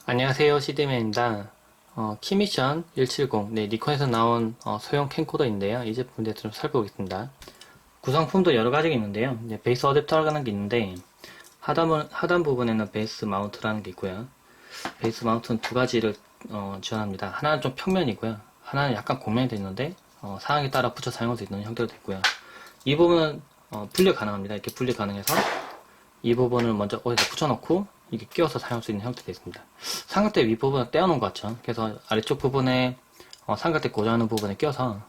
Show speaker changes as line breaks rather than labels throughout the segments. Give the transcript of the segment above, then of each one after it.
안녕하세요, CD맨입니다. 키미션 170, 니콘에서 나온 소형 캠코더인데요. 이 제품에 대해서 좀 살펴보겠습니다. 구성품도 여러 가지가 있는데요. 이제 베이스 어댑터라는 게 있는데 하단 부분에는 베이스 마운트라는 게 있고요. 베이스 마운트는 두 가지를 지원합니다. 하나는 좀 평면이고요. 하나는 약간 곡면이 되어 있는데 상황에 따라 붙여 사용할 수 있는 형태로 되어 있고요. 이 부분은 분리 가능합니다. 이렇게 분리 가능해서 이 부분을 먼저 어디다 붙여놓고 이게 끼워서 사용할 수 있는 형태가 되어 있습니다. 삼각대 윗부분을 떼어놓은 것 같죠? 그래서 아래쪽 부분에 삼각대 고정하는 부분에 껴서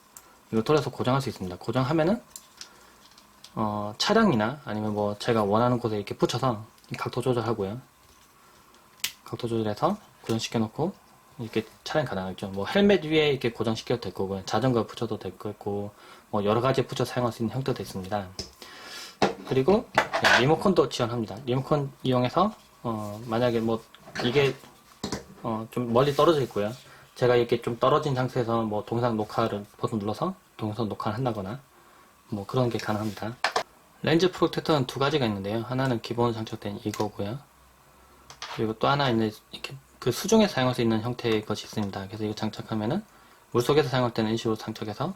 이거 돌려서 고정할 수 있습니다. 고정하면은 차량이나 아니면 뭐 제가 원하는 곳에 이렇게 붙여서 각도 조절하고요. 각도 조절해서 고정시켜 놓고 이렇게 촬영 가능하겠죠. 뭐 헬멧 위에 이렇게 고정시켜도 될 거고요. 자전거 붙여도 될 거고 뭐 여러 가지 붙여 사용할 수 있는 형태가 되어 있습니다. 그리고 리모컨도 지원합니다. 리모컨 이용해서 만약에 뭐 이게 좀 멀리 떨어져 있고요. 제가 이렇게 좀 떨어진 상태에서 뭐 동영상 녹화를 버튼 눌러서 동영상 녹화를 한다거나 뭐 그런 게 가능합니다. 렌즈 프로텍터는 두 가지가 있는데요. 하나는 기본 장착된 이거고요. 그리고 또 하나 있는 이렇게 그 수중에 사용할 수 있는 형태의 것이 있습니다. 그래서 이거 장착하면은 물속에서 사용할 때는 이런 식으로 장착해서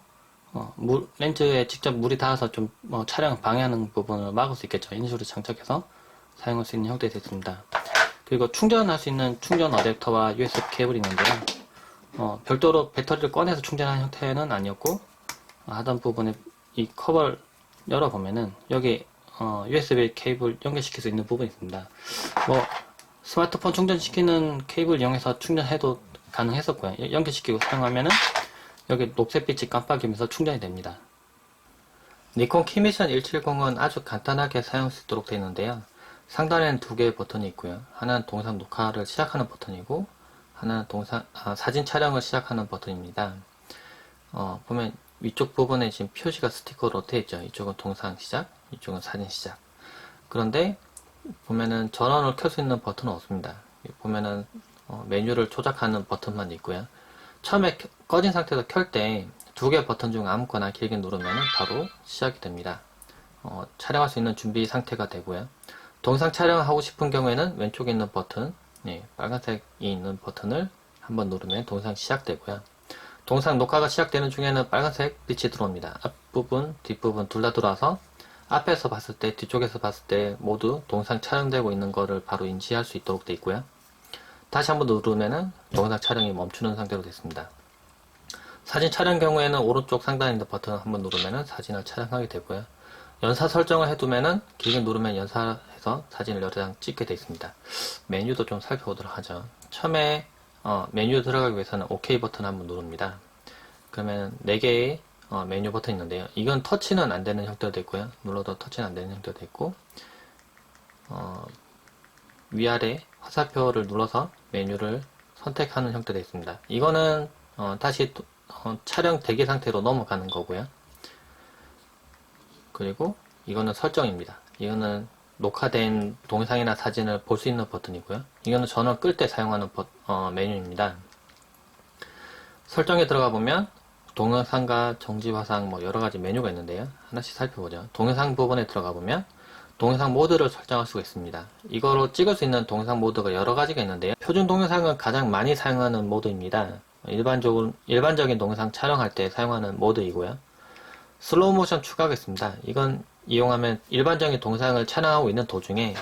렌즈에 직접 물이 닿아서 좀 촬영 방해하는 부분을 막을 수 있겠죠. 이런 식으로 장착해서 사용할 수 있는 형태가 되어 있습니다. 그리고 충전할 수 있는 충전 어댑터와 USB 케이블이 있는데요. 별도로 배터리를 꺼내서 충전하는 형태는 아니었고 하단 부분에 이 커버를 열어보면은 여기 USB 케이블 연결시킬 수 있는 부분이 있습니다. 뭐 스마트폰 충전시키는 케이블 이용해서 충전해도 가능했었고요. 연결시키고 사용하면은 여기 녹색빛이 깜빡이면서 충전이 됩니다. 니콘 키미션 170은 아주 간단하게 사용할 수 있도록 되어 있는데요. 상단에는 두 개의 버튼이 있고요. 하나는 동영상 녹화를 시작하는 버튼이고 하나는 사진 촬영을 시작하는 버튼입니다. 보면 위쪽 부분에 지금 표시가 스티커로 되어 있죠. 이쪽은 동영상 시작, 이쪽은 사진 시작. 그런데 보면은 전원을 켤 수 있는 버튼은 없습니다. 보면은 메뉴를 조작하는 버튼만 있고요. 처음에 꺼진 상태에서 켤 때 두 개 버튼 중 아무거나 길게 누르면 바로 시작이 됩니다. 촬영할 수 있는 준비 상태가 되고요. 동영상 촬영을 하고 싶은 경우에는 왼쪽에 있는 버튼, 빨간색이 있는 버튼을 한번 누르면 동영상 시작되고요. 동영상 녹화가 시작되는 중에는 빨간색 빛이 들어옵니다. 앞부분, 뒷부분 둘 다 들어와서 앞에서 봤을 때, 뒤쪽에서 봤을 때 모두 동영상 촬영되고 있는 것을 바로 인지할 수 있도록 되어 있고요. 다시 한번 누르면은 동영상 촬영이 멈추는 상태로 됐습니다. 사진 촬영 경우에는 오른쪽 상단에 있는 버튼을 한번 누르면은 사진을 촬영하게 되고요. 연사 설정을 해두면은 길게 누르면 연사해서 사진을 여러 장 찍게 되어 있습니다. 메뉴도 좀 살펴보도록 하죠. 처음에 메뉴 들어가기 위해서는 OK 버튼 한번 누릅니다. 그러면 4개의 메뉴 버튼이 있는데요. 이건 터치는 안 되는 형태로 되어 있고요. 눌러도 터치는 안 되는 형태로 되어 있고 위아래 화살표를 눌러서 메뉴를 선택하는 형태로 되어 있습니다. 이거는 다시 촬영 대기 상태로 넘어가는 거고요. 그리고 이거는 설정입니다. 이거는 녹화된 동영상이나 사진을 볼 수 있는 버튼이고요. 이거는 전원 끌 때 사용하는 메뉴입니다. 설정에 들어가 보면 동영상과 정지 화상 뭐 여러 가지 메뉴가 있는데요. 하나씩 살펴보죠. 동영상 부분에 들어가 보면 동영상 모드를 설정할 수가 있습니다. 이거로 찍을 수 있는 동영상 모드가 여러 가지가 있는데요. 표준 동영상은 가장 많이 사용하는 모드입니다. 일반적인 동영상 촬영할 때 사용하는 모드이고요. 슬로우 모션 추가하겠습니다. 이건 이용하면 일반적인 동영상을 촬영하고 있는 도중에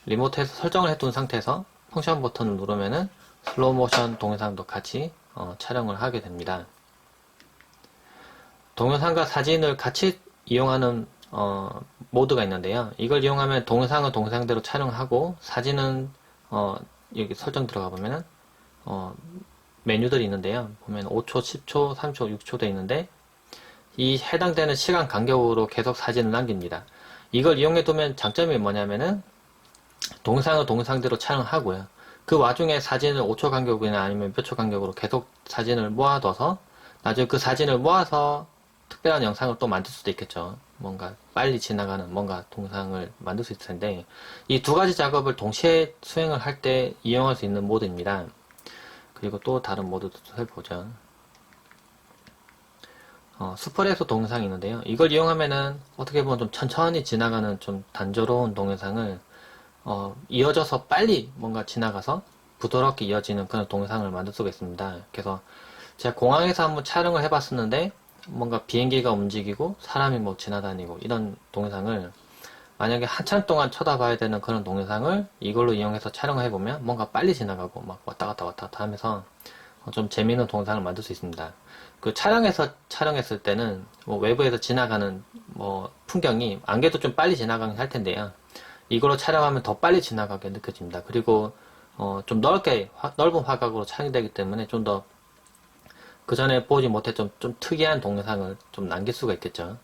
리모트에서 설정을 해둔 상태에서 펑션 버튼을 누르면은 슬로우 모션 동영상도 같이 촬영을 하게 됩니다. 동영상과 사진을 같이 이용하는 모드가 있는데요. 이걸 이용하면 동영상은 동영상대로 촬영하고 사진은 여기 설정 들어가 보면은 메뉴들이 있는데요. 보면 5초, 10초, 3초, 6초 돼 있는데 이 해당되는 시간 간격으로 계속 사진을 남깁니다. 이걸 이용해 두면 장점이 뭐냐면은 동영상은 동영상대로 촬영하고요. 그 와중에 사진을 5초 간격이나 아니면 몇 초 간격으로 계속 사진을 모아둬서 나중에 그 사진을 모아서 특별한 영상을 또 만들 수도 있겠죠. 뭔가 빨리 지나가는 뭔가 동영상을 만들 수 있을 텐데 이 두 가지 작업을 동시에 수행을 할 때 이용할 수 있는 모드입니다. 그리고 또 다른 모드도 살펴보죠. 스프레소 동영상이 있는데요. 이걸 이용하면은 어떻게 보면 좀 천천히 지나가는 좀 단조로운 동영상을 이어져서 빨리 뭔가 지나가서 부드럽게 이어지는 그런 동영상을 만들 수가 있습니다. 그래서 제가 공항에서 한번 촬영을 해봤었는데 뭔가 비행기가 움직이고 사람이 뭐 지나다니고 이런 동영상을 만약에 한참 동안 쳐다봐야 되는 그런 동영상을 이걸로 이용해서 촬영을 해보면 뭔가 빨리 지나가고 막 왔다 갔다 하면서 좀 재미있는 동영상을 만들 수 있습니다. 그 차량에서 촬영했을 때는 뭐 외부에서 지나가는 뭐 풍경이 안개도 좀 빨리 지나가긴 할 텐데요. 이걸로 촬영하면 더 빨리 지나가게 느껴집니다. 그리고 좀 넓은 화각으로 촬영이 되기 때문에 좀 더 그 전에 보지 못했던 좀 특이한 동영상을 좀 남길 수가 있겠죠.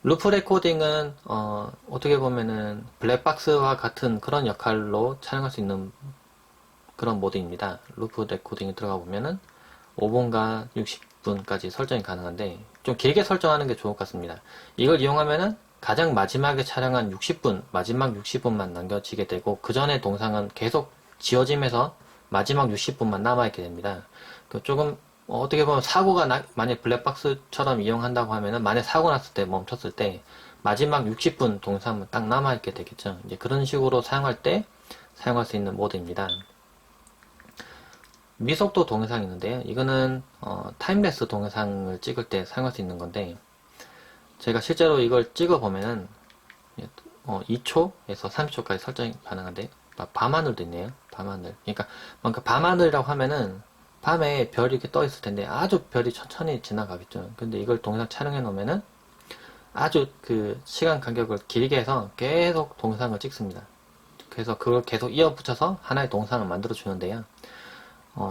루프 레코딩은 어떻게 보면은 블랙박스와 같은 그런 역할로 촬영할 수 있는 그런 모드입니다. 루프 레코딩에 들어가 보면은 5분과 60분까지 설정이 가능한데 좀 길게 설정하는 게 좋을 것 같습니다. 이걸 이용하면은 가장 마지막에 촬영한 60분, 마지막 60분만 남겨지게 되고 그 전에 동상은 계속 지워지면서 마지막 60분만 남아있게 됩니다. 그 조금 어떻게 보면 사고가 만약 블랙박스처럼 이용한다고 하면은 만약 사고 났을 때 멈췄을 때 마지막 60분 동상은 딱 남아있게 되겠죠. 이제 그런 식으로 사용할 때 사용할 수 있는 모드입니다. 미속도 동영상이 있는데요. 이거는 타임랩스 동영상을 찍을 때 사용할 수 있는 건데 제가 실제로 이걸 찍어 보면은 2초에서 30초까지 설정이 가능한데 밤하늘도 있네요. 밤하늘. 그러니까 뭔가 밤하늘이라고 하면은 밤에 별이 이렇게 떠 있을 텐데 아주 별이 천천히 지나가겠죠. 근데 이걸 동영상 촬영해 놓으면은 아주 그 시간 간격을 길게 해서 계속 동영상을 찍습니다. 그래서 그걸 계속 이어 붙여서 하나의 동영상을 만들어 주는데요.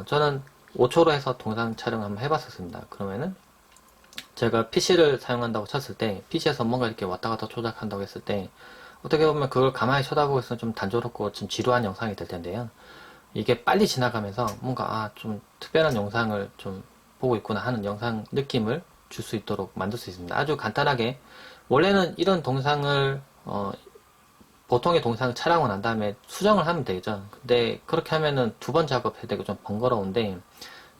저는 5초로 해서 동영상 촬영을 한번 해봤었습니다. 그러면은 제가 PC를 사용한다고 쳤을 때 PC에서 뭔가 이렇게 왔다 갔다 조작한다고 했을 때 어떻게 보면 그걸 가만히 쳐다보고 있으면 좀 단조롭고 좀 지루한 영상이 될 텐데요. 이게 빨리 지나가면서 뭔가 좀 특별한 영상을 좀 보고 있구나 하는 영상 느낌을 줄 수 있도록 만들 수 있습니다. 아주 간단하게 원래는 이런 동영상을 보통의 동영상을 촬영을 한 다음에 수정을 하면 되죠. 근데 그렇게 하면은 2번 작업해야 되고 좀 번거로운데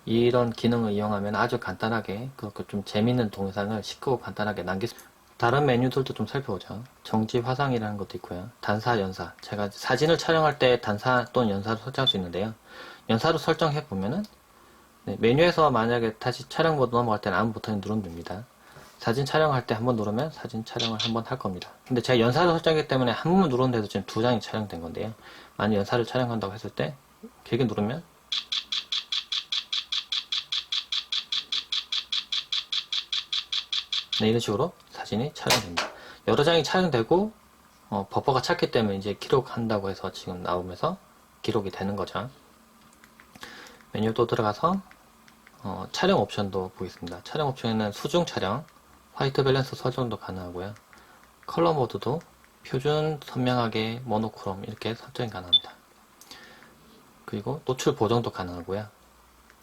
이런 기능을 이용하면 아주 간단하게 그렇게 좀 재밌는 동영상을 쉽고 간단하게 남길 수 있습니다. 다른 메뉴들도 좀 살펴보죠. 정지 화상이라는 것도 있고요. 단사, 연사. 제가 사진을 촬영할 때 단사 또는 연사로 설정할 수 있는데요. 연사로 설정해 보면은 메뉴에서 만약에 다시 촬영 모드 넘어갈 때는 아무 버튼을 누르면 됩니다. 사진 촬영할 때 한번 누르면 사진 촬영을 한번 할 겁니다. 근데 제가 연사를 설정했기 때문에 한 번만 누르는데도 지금 2장이 촬영된 건데요. 만약 연사를 촬영한다고 했을 때 길게 누르면 이런 식으로 사진이 촬영됩니다. 여러 장이 촬영되고 버퍼가 찼기 때문에 이제 기록한다고 해서 지금 나오면서 기록이 되는 거죠. 메뉴 또 들어가서 촬영 옵션도 보겠습니다. 촬영 옵션에는 수중 촬영, 화이트 밸런스 설정도 가능하고요. 컬러 모드도 표준, 선명하게, 모노크롬 이렇게 설정이 가능합니다. 그리고 노출 보정도 가능하고요.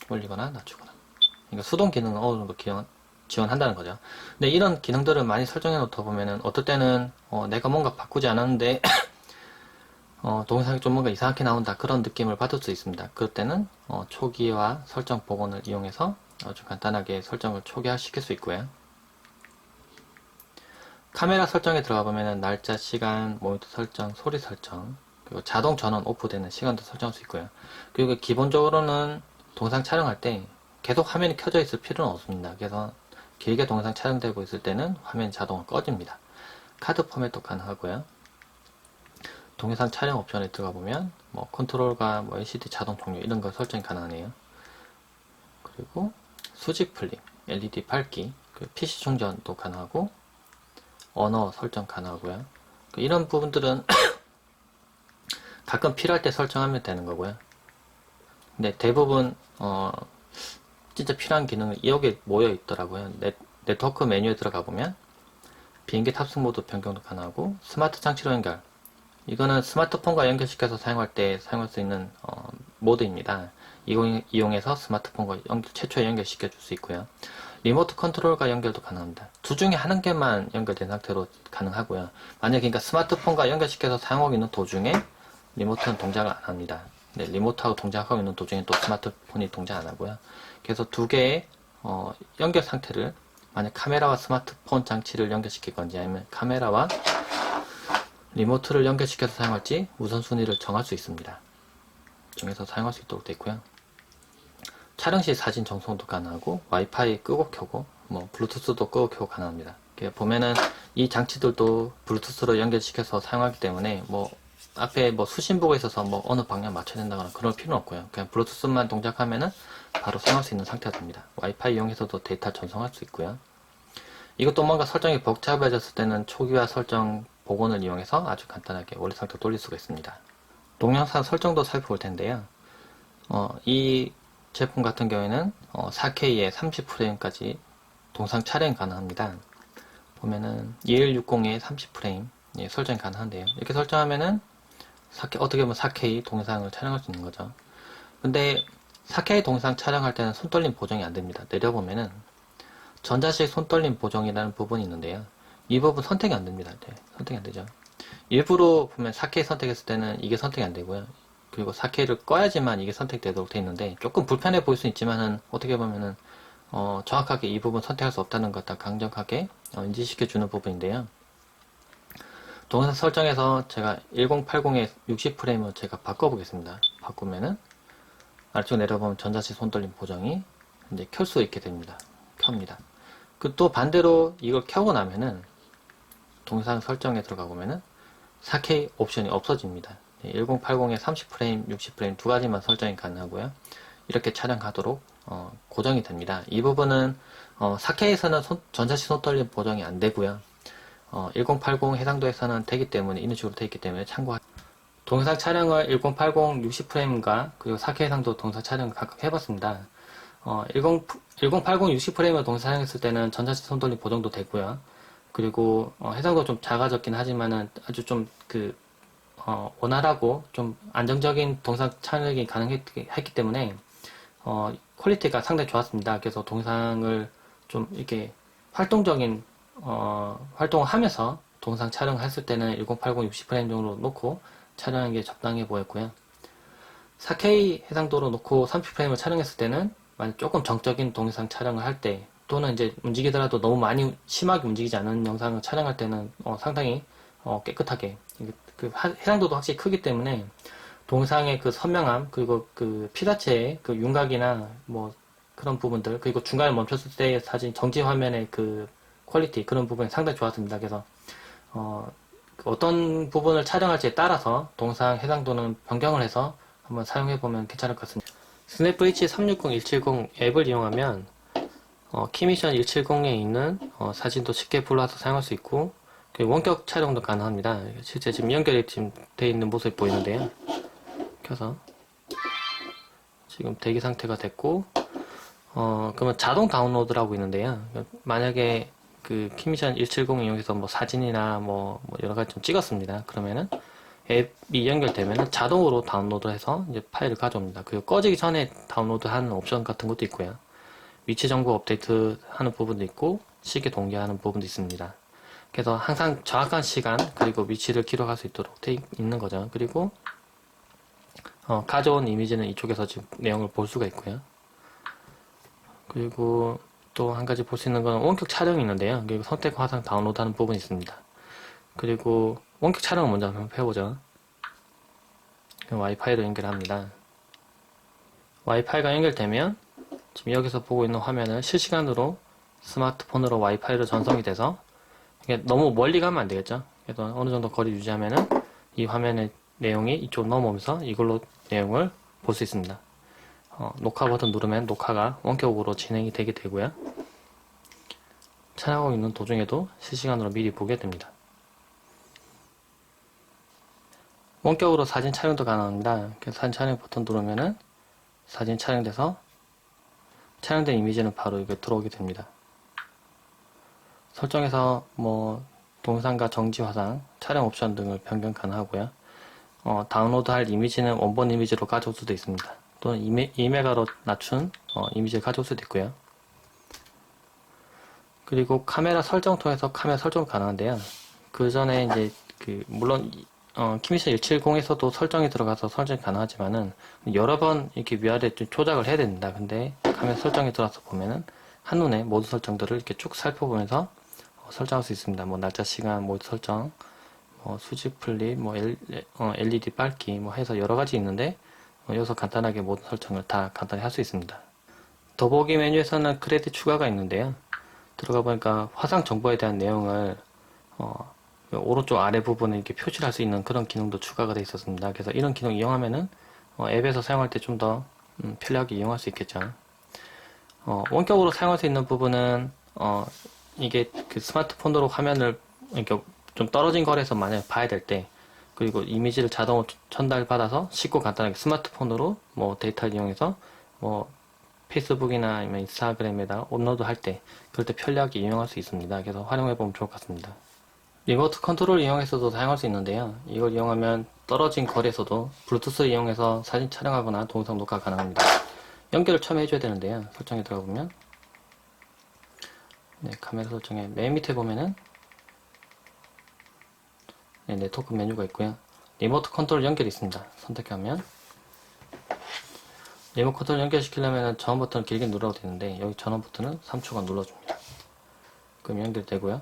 올리거나 낮추거나. 그러니까 수동 기능은 어느 정도 지원한다는 거죠. 근데 이런 기능들을 많이 설정해 놓다 보면은 어떨 때는 내가 뭔가 바꾸지 않았는데 동영상이 좀 뭔가 이상하게 나온다 그런 느낌을 받을 수 있습니다. 그럴 때는 초기화 설정 복원을 이용해서 아주 간단하게 설정을 초기화시킬 수 있고요. 카메라 설정에 들어가 보면은 날짜, 시간, 모니터 설정, 소리 설정, 그리고 자동 전원 오프되는 시간도 설정할 수 있고요. 그리고 기본적으로는 동영상 촬영할 때 계속 화면이 켜져 있을 필요는 없습니다. 그래서 길게 동영상 촬영되고 있을 때는 화면 자동으로 꺼집니다. 카드 포맷도 가능하고요. 동영상 촬영 옵션에 들어가 보면 뭐 컨트롤과 뭐 LCD 자동 종료 이런 거 설정이 가능하네요. 그리고 수직 플립, LED 밝기, PC 충전도 가능하고 언어 설정 가능하고요. 이런 부분들은 가끔 필요할 때 설정하면 되는 거고요. 근데 대부분 진짜 필요한 기능은 여기에 모여 있더라고요. 네트워크 메뉴에 들어가 보면 비행기 탑승 모드 변경도 가능하고 스마트 장치로 연결. 이거는 스마트폰과 연결시켜서 사용할 때 사용할 수 있는 모드입니다. 이용해서 스마트폰과 최초에 연결시켜 줄 수 있고요. 리모트 컨트롤과 연결도 가능합니다. 두 중에 한 개만 연결된 상태로 가능하고요. 만약에 그러니까 스마트폰과 연결시켜서 사용하고 있는 도중에 리모트는 동작을 안 합니다. 네, 리모트하고 동작하고 있는 도중에 또 스마트폰이 동작 안 하고요. 그래서 두 개의 연결 상태를 만약 카메라와 스마트폰 장치를 연결시킬 건지 아니면 카메라와 리모트를 연결시켜서 사용할지 우선순위를 정할 수 있습니다. 정해서 사용할 수 있도록 되어 있고요. 촬영 시 사진 전송도 가능하고 와이파이 끄고 켜고 뭐 블루투스도 끄고 켜고 가능합니다. 보면은 이 장치들도 블루투스로 연결시켜서 사용하기 때문에 뭐 앞에 뭐 수신부가 있어서 뭐 어느 방향 맞춰야 된다거나 그럴 필요는 없고요. 그냥 블루투스만 동작하면은 바로 사용할 수 있는 상태가 됩니다. 와이파이 이용해서도 데이터 전송할 수 있고요. 이것도 뭔가 설정이 복잡해졌을 때는 초기화 설정 복원을 이용해서 아주 간단하게 원래 상태로 돌릴 수가 있습니다. 동영상 설정도 살펴볼 텐데요. 이 제품 같은 경우에는 4K에 30프레임까지 동상 촬영이 가능합니다. 보면은 2160에 30프레임 설정이 가능한데요. 이렇게 설정하면은 어떻게 보면 4K 동영상을 촬영할 수 있는 거죠. 근데 4K 동영상 촬영할 때는 손떨림 보정이 안 됩니다. 내려보면은 전자식 손떨림 보정이라는 부분이 있는데요. 이 부분 선택이 안 됩니다. 네, 선택이 안 되죠. 일부러 보면 4K 선택했을 때는 이게 선택이 안 되고요. 그리고 4K를 꺼야지만 이게 선택되도록 되어 있는데 조금 불편해 보일 수 있지만은 어떻게 보면은 정확하게 이 부분 선택할 수 없다는 것 강력하게 인지시켜 주는 부분인데요. 동영상 설정에서 제가 1080에 60프레임을 제가 바꿔보겠습니다. 바꾸면은 아래쪽 내려보면 전자식 손떨림 보정이 이제 켤 수 있게 됩니다. 켭니다. 또 반대로 이걸 켜고 나면은 동영상 설정에 들어가 보면은 4K 옵션이 없어집니다. 1080에 30프레임, 60프레임 두 가지만 설정이 가능하고요. 이렇게 촬영하도록 고정이 됩니다. 이 부분은 4K에서는 전자식 손떨림 보정이 안 되고요. 1080 해상도에서는 되기 때문에 이런 식으로 되어 있기 때문에 동영상 촬영을 1080 60프레임과 그리고 4K 해상도 동영상 촬영을 각각 해봤습니다. 1080 60프레임을 동영상 촬영했을 때는 전자식 손떨림 보정도 되고요. 그리고 해상도 좀 작아졌긴 하지만은 아주 좀 원활하고 좀 안정적인 동영상 촬영이 가능했기 때문에 퀄리티가 상당히 좋았습니다. 그래서 동영상을 좀 이렇게 활동적인 활동을 하면서 동영상 촬영했을 때는 1080 60프레임 정도 놓고 촬영하는 게 적당해 보였고요. 4K 해상도로 놓고 30프레임을 촬영했을 때는 만약 조금 정적인 동영상 촬영을 할 때 또는 이제 움직이더라도 너무 많이 심하게 움직이지 않은 영상을 촬영할 때는 상당히 깨끗하게 해상도도 확실히 크기 때문에 동영상의 그 선명함 그리고 그 피사체의 그 윤곽이나 뭐 그런 부분들 그리고 중간에 멈췄을 때의 사진 정지 화면의 그 퀄리티 그런 부분이 상당히 좋았습니다. 그래서 어떤 부분을 촬영할지에 따라서 동영상 해상도는 변경을 해서 한번 사용해보면 괜찮을 것 같습니다. 스냅 H360 170 앱을 이용하면 키미션 170에 있는 사진도 쉽게 불러서 사용할 수 있고 원격 촬영도 가능합니다. 실제 지금 연결이 지금 되어 있는 모습이 보이는데요. 켜서 지금 대기 상태가 됐고 그러면 자동 다운로드라고 있는데요. 만약에 그 키미션 170 이용해서 뭐 사진이나 뭐 여러가지 좀 찍었습니다. 그러면은 앱이 연결되면은 자동으로 다운로드해서 이제 파일을 가져옵니다. 그리고 꺼지기 전에 다운로드하는 옵션 같은 것도 있고요. 위치 정보 업데이트 하는 부분도 있고 시계 동기화하는 부분도 있습니다. 그래서 항상 정확한 시간 그리고 위치를 기록할 수 있도록 되어 있는 거죠. 그리고 가져온 이미지는 이쪽에서 지금 내용을 볼 수가 있고요. 그리고 또 한 가지 볼 수 있는 건 원격 촬영이 있는데요. 그리고 선택 화상 다운로드하는 부분이 있습니다. 그리고 원격 촬영을 먼저 한번 해보죠. 와이파이로 연결합니다. 와이파이가 연결되면 지금 여기서 보고 있는 화면을 실시간으로 스마트폰으로 와이파이로 전송이 돼서 이게 너무 멀리 가면 안 되겠죠. 그래서 어느 정도 거리 유지하면은 이 화면의 내용이 이쪽 넘어오면서 이걸로 내용을 볼 수 있습니다. 녹화 버튼 누르면 녹화가 원격으로 진행이 되게 되고요. 촬영하고 있는 도중에도 실시간으로 미리 보게 됩니다. 원격으로 사진 촬영도 가능합니다. 그래서 사진 촬영 버튼 누르면은 사진 촬영돼서 촬영된 이미지는 바로 이게 들어오게 됩니다. 설정에서 뭐 동영상과 정지 화상, 촬영 옵션 등을 변경 가능하고요. 다운로드할 이미지는 원본 이미지로 가져올 수도 있습니다. 또는 2메가로 낮춘 이미지를 가져올 수도 있고요. 그리고 카메라 설정 통해서 카메라 설정 가능한데요. 그 전에 이제 물론 키미션 170에서도 설정이 들어가서 설정이 가능하지만은 여러 번 이렇게 위아래 좀 조작을 해야 됩니다. 근데 카메라 설정에 들어가서 보면은 한눈에 모든 설정들을 이렇게 쭉 살펴보면서 설정할 수 있습니다. 뭐 날짜, 시간, 모드 설정, 수직 플립, LED 밝기 뭐 해서 여러 가지 있는데 여기서 간단하게 모든 설정을 다 간단히 할 수 있습니다. 더보기 메뉴에서는 크레딧 추가가 있는데요. 들어가 보니까 화상 정보에 대한 내용을 오른쪽 아래 부분에 이렇게 표시를 할 수 있는 그런 기능도 추가가 되어 있었습니다. 그래서 이런 기능 이용하면은 앱에서 사용할 때 좀 더 편리하게 이용할 수 있겠죠. 원격으로 사용할 수 있는 부분은 이게 그 스마트폰으로 화면을 이렇게 좀 떨어진 거리에서 만약에 봐야 될 때, 그리고 이미지를 자동으로 전달받아서 쉽고 간단하게 스마트폰으로 뭐 데이터를 이용해서 뭐 페이스북이나 아니면 인스타그램에다 업로드 할 때, 그럴 때 편리하게 이용할 수 있습니다. 그래서 활용해보면 좋을 것 같습니다. 리모트 컨트롤을 이용해서도 사용할 수 있는데요. 이걸 이용하면 떨어진 거리에서도 블루투스를 이용해서 사진 촬영하거나 동영상 녹화 가능합니다. 연결을 처음 해줘야 되는데요. 설정에 들어가 보면 카메라 설정에 맨 밑에 보면은 네트워크 메뉴가 있고요. 리모트 컨트롤 연결이 있습니다. 선택하면 리모트 컨트롤 연결시키려면 전원 버튼을 길게 눌러도 되는데 여기 전원 버튼은 3초간 눌러줍니다. 그럼 연결되고요.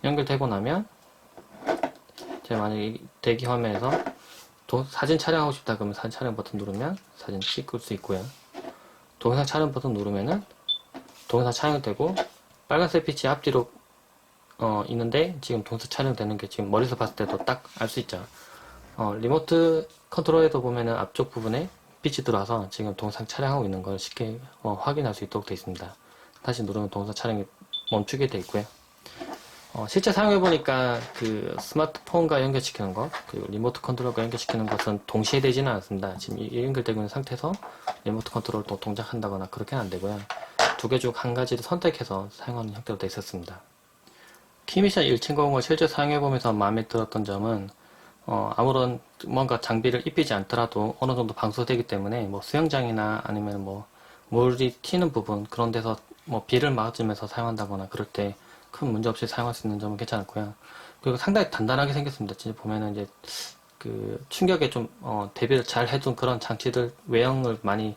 연결되고 나면 제가 만약에 대기 화면에서 사진 촬영하고 싶다 그러면 사진 촬영 버튼 누르면 사진 찍을 수 있고요. 동영상 촬영 버튼 누르면은 동영상 촬영되고 빨간색 빛이 앞뒤로 있는데 지금 동영상 촬영되는 게 지금 멀리서 봤을 때도 딱 알 수 있죠. 리모트 컨트롤에도 보면은 앞쪽 부분에 빛이 들어와서 지금 동영상 촬영하고 있는 걸 쉽게 확인할 수 있도록 되어 있습니다. 다시 누르면 동영상 촬영이 멈추게 되어 있고요. 실제 사용해보니까 그 스마트폰과 연결시키는 것, 그리고 리모트 컨트롤과 연결시키는 것은 동시에 되지는 않습니다. 지금 연결되고 있는 상태에서 리모트 컨트롤을 또 동작한다거나 그렇게는 안 되고요. 두 개 중 한 가지를 선택해서 사용하는 형태로 되어 있었습니다. 키미션 1700을 실제 사용해보면서 마음에 들었던 점은 아무런 뭔가 장비를 입히지 않더라도 어느 정도 방수되기 때문에 뭐 수영장이나 아니면 뭐 물이 튀는 부분 그런 데서 뭐 비를 맞으면서 사용한다거나 그럴 때 큰 문제 없이 사용할 수 있는 점은 괜찮았고요. 그리고 상당히 단단하게 생겼습니다. 진짜 보면은 이제 그 충격에 좀 대비를 잘 해둔 그런 장치들 외형을 많이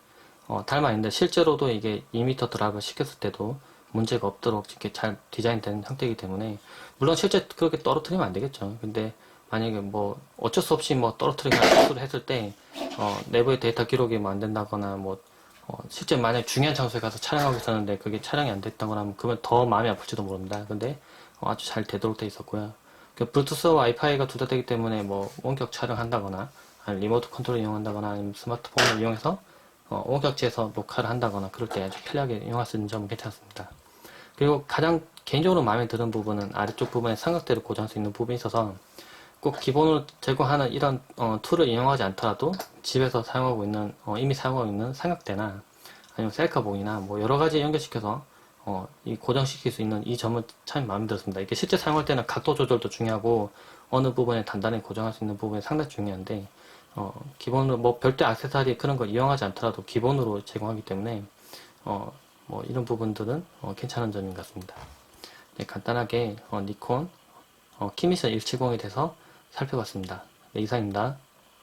닮아 있는데 실제로도 이게 2m 드랍을 시켰을 때도 문제가 없도록 이렇게 잘 디자인된 형태이기 때문에 물론 실제 그렇게 떨어뜨리면 안 되겠죠. 근데 만약에 뭐 어쩔 수 없이 뭐 떨어뜨리거나 실수를 했을 때 내부의 데이터 기록이 뭐 안 된다거나 뭐 실제 만약 중요한 장소에 가서 촬영하고 있었는데 그게 촬영이 안 됐다거나 하면 그러면 더 마음이 아플지도 모릅니다. 근데 아주 잘 되도록 되어 있었고요. 그 블루투스와 와이파이가 둘 다 되기 때문에 뭐 원격 촬영한다거나 아니면 리모트 컨트롤 이용한다거나 아니면 스마트폰을 이용해서 원격지에서 녹화를 한다거나 그럴 때 아주 편리하게 이용할 수 있는 점은 괜찮습니다. 그리고 가장 개인적으로 마음에 드는 부분은 아래쪽 부분에 삼각대를 고정할 수 있는 부분이 있어서 꼭 기본으로 제공하는 이런 툴을 이용하지 않더라도 집에서 사용하고 있는 이미 사용하고 있는 삼각대나 아니면 셀카봉이나 뭐 여러 가지 연결시켜서 이 고정시킬 수 있는 이 점은 참 마음에 들었습니다. 이게 실제 사용할 때는 각도 조절도 중요하고 어느 부분에 단단히 고정할 수 있는 부분이 상당히 중요한데 기본으로 뭐 별도 액세서리 그런 거 이용하지 않더라도 기본으로 제공하기 때문에 뭐 이런 부분들은 괜찮은 점인 것 같습니다. 네, 간단하게 니콘 키미션 170에 대해서 살펴봤습니다. 네, 이상입니다.